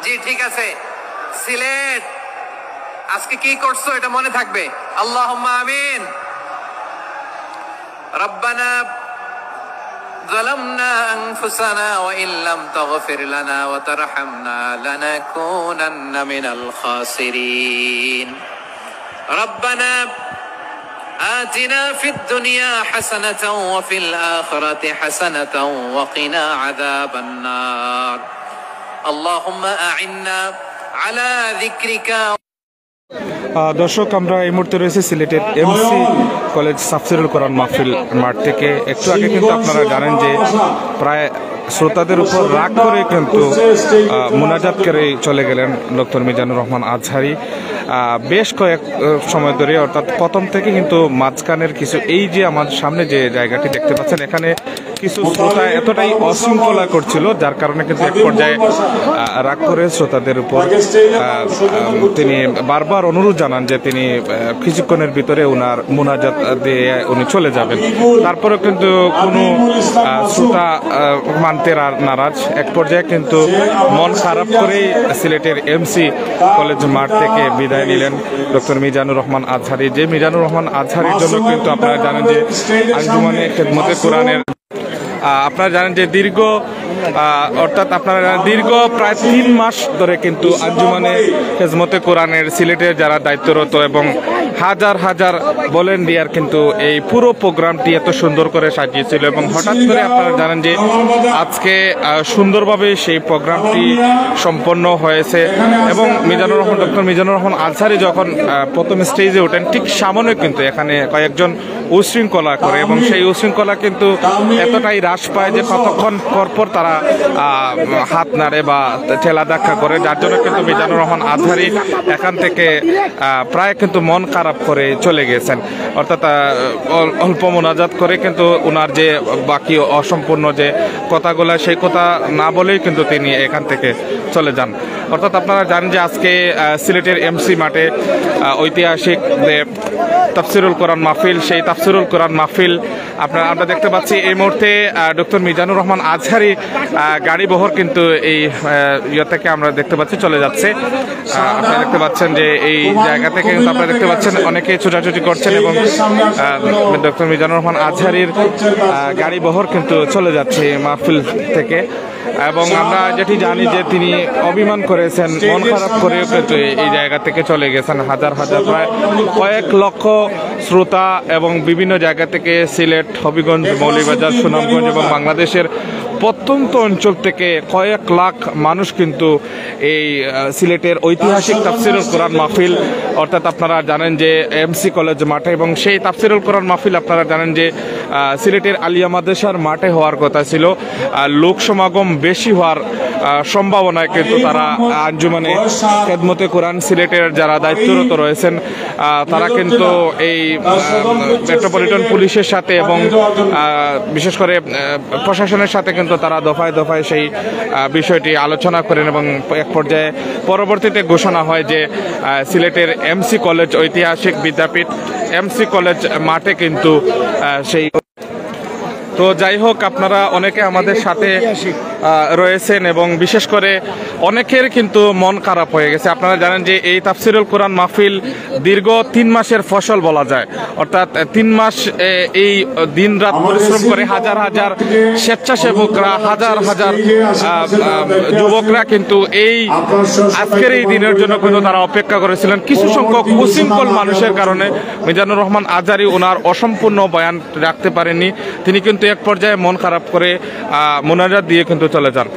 জি ঠিক আছে। সিলেট আজকে কি করছো এটা মনে থাকবে। আল্লাহুম্মা আমিন। রব্বানা ظلمنا أنفسنا وإن لم تغفر لنا وترحمنا لنكونن من الخاسرين ربنا آتنا في الدنيا حسنة وفي الآخرة حسنة وقنا عذاب النار اللهم أعنا على ذكرك। দর্শক, আমরা এই মুহূর্তে রয়েছে সিলেটের এমসি কলেজ তাফসিরুল কোরআন মাহফিল মাঠ থেকে। একটু আগে কিন্তু আপনারা জানেন যে প্রায় শ্রোতাদের উপর রাগ করে কিন্তু মুনাজাত করে চলে গেলেন ডক্টর মিজানুর রহমান আজহারী। বেশ কয়েক সময় ধরে, অর্থাৎ প্রথম থেকে কিন্তু মাঝখানের কিছু, এই যে আমার সামনে যে জায়গাটি দেখতে পাচ্ছেন, এখানে কিছু শ্রোতা এতটাই অশৃঙ্খলা করছিল, যার কারণে কিন্তু এক পর্যায়ে রাগ করে শ্রোতাদের উপর তিনি বারবার অনুরোধ জানান যে তিনি কিছুক্ষণের ভিতরে ওনার মুনাজাত দিয়ে উনি চলে যাবেন। তারপরেও কিন্তু কোনো শ্রোতা মানতে নারাজ। এক পর্যায়ে কিন্তু মন খারাপ করেই সিলেটের এমসি কলেজ মাঠ থেকে বিদায় নিলেন ডক্টর মিজানুর রহমান আজহারী। যে মিজানুর রহমান আজহারীর জন্য কিন্তু আপনারা জানেন যে আঞ্জুমানে খেদমতে কোরআনের আপনারা জানেন যে দীর্ঘ প্রায় 3 মাস ধরে কিন্তু আঞ্জুমানে খেদমতে কোরআনের সিলেটের যারা দায়িত্বরত এবং হাজার হাজার ভলেন্টিয়ার কিন্তু এই পুরো প্রোগ্রামটি এত সুন্দর করে সাজিয়েছিল, এবং হঠাৎ করে আপনারা জানেন যে আজকে সুন্দরভাবে সেই প্রোগ্রামটি সম্পন্ন হয়েছে। এবং ডক্টর মিজানুর রহমান আজহারী যখন প্রথম স্টেজে ওঠেন, ঠিক সামনে কিন্তু এখানে কয়েকজন উশৃঙ্খলা করে, এবং সেই উশৃঙ্খলা কিন্তু এতটাই হ্রাস পায় যে কতক্ষণ পরপর তারা হাত নাড়ে বা ঠেলা ধাক্কা করে, যার জন্য কিন্তু মিজানুর রহমান আজহারী এখান থেকে প্রায় কিন্তু মন খারাপ করে চলে গেছেন। অর্থাৎ অল্প মোনাজাত করে কিন্তু ওনার যে বাকি অসম্পূর্ণ যে কথাগুলো, সেই কথা না বলেই কিন্তু তিনি এখান থেকে চলে যান। অর্থাৎ আপনারা জানেন যে আজকে সিলেটের এমসি মাঠে ঐতিহাসিক যে তাফসিরুল কোরআন মাহফিল, সেই তাফসিরুল কোরআন মাহফিল আমরা দেখতে পাচ্ছি এই মুহূর্তে ডক্টর মিজানুর রহমান আজহারী গাড়ি বহর কিন্তু এই থেকে আমরা দেখতে পাচ্ছি চলে যাচ্ছে। আপনারা দেখতে পাচ্ছেন যে এই জায়গা থেকে কিন্তু আপনারা দেখতে পাচ্ছেন অনেকে ছোটাছুটি করছেন, এবং ডক্টর মিজানুর রহমান আজহারীর গাড়ি বহর কিন্তু চলে যাচ্ছে মাহফিল থেকে। এবং আমরা যেটি জানি যে তিনি অভিমান করেছেন, মন খারাপ করেও কিন্তু এই জায়গা থেকে চলে গেছেন। হাজার হাজার প্রায় কয়েক লক্ষ শ্রোতা এবং বিভিন্ন জায়গা থেকে সিলেট, হবিগঞ্জ, মৌলভীবাজার, সুনামগঞ্জ এবং বাংলাদেশের প্রত্যন্ত অঞ্চল থেকে কয়েক লাখ মানুষ কিন্তু এই সিলেটের ঐতিহাসিক তাফসিরুল কোরআন মাহফিল, অর্থাৎ আপনারা জানেন যে এমসি কলেজ মাঠে, এবং সেই তাফসিরুল কোরআন মাহফিল আপনারা জানেন যে সিলেটের আলিয়া মাদ্রাসার মাঠে হওয়ার কথা ছিল। লোক সমাগম বেশি হওয়ার সম্ভাবনায় কিন্তু তারা আঞ্জুমানে খেদমতে কোরআন সিলেটের যারা দায়িত্বরত রয়েছেন তারা কিন্তু এই মেট্রোপলিটন পুলিশের সাথে এবং বিশেষ করে প্রশাসনের সাথে কিন্তু তারা দফায় দফায় সেই বিষয়টি আলোচনা করেন, এবং এক পর্যায়ে পরবর্তীতে ঘোষণা হয় যে সিলেটের এমসি কলেজ ঐতিহাসিক বিদ্যাপীঠ এমসি কলেজ মাঠে কিন্তু সেই। তো যাই হোক, আপনারা অনেকে আমাদের সাথে রয়েছেন এবং বিশেষ করে অনেকের কিন্তু মন খারাপ হয়ে গেছে। আপনারা জানেন যে এই তাফসিরুল কোরআন মাহফিল দীর্ঘ 3 মাসের ফসল বলা যায়, অর্থাৎ 3 মাস এই দিন রাত পরিশ্রম করে হাজার হাজার স্বেচ্ছাসেবকরা, হাজার হাজার যুবকরা কিন্তু এই আজকের এই দিনের জন্য কিন্তু তারা অপেক্ষা করেছিলেন। কিছু সংখ্যক উশৃঙ্খল মানুষের কারণে মিজানুর রহমান আজহারী ওনার অসম্পূর্ণ বয়ান রাখতে পারেননি। তিনি কিন্তু এক পর্যায়ে মন খারাপ করে মোনাজাত দিয়ে কিন্তু চলে যান।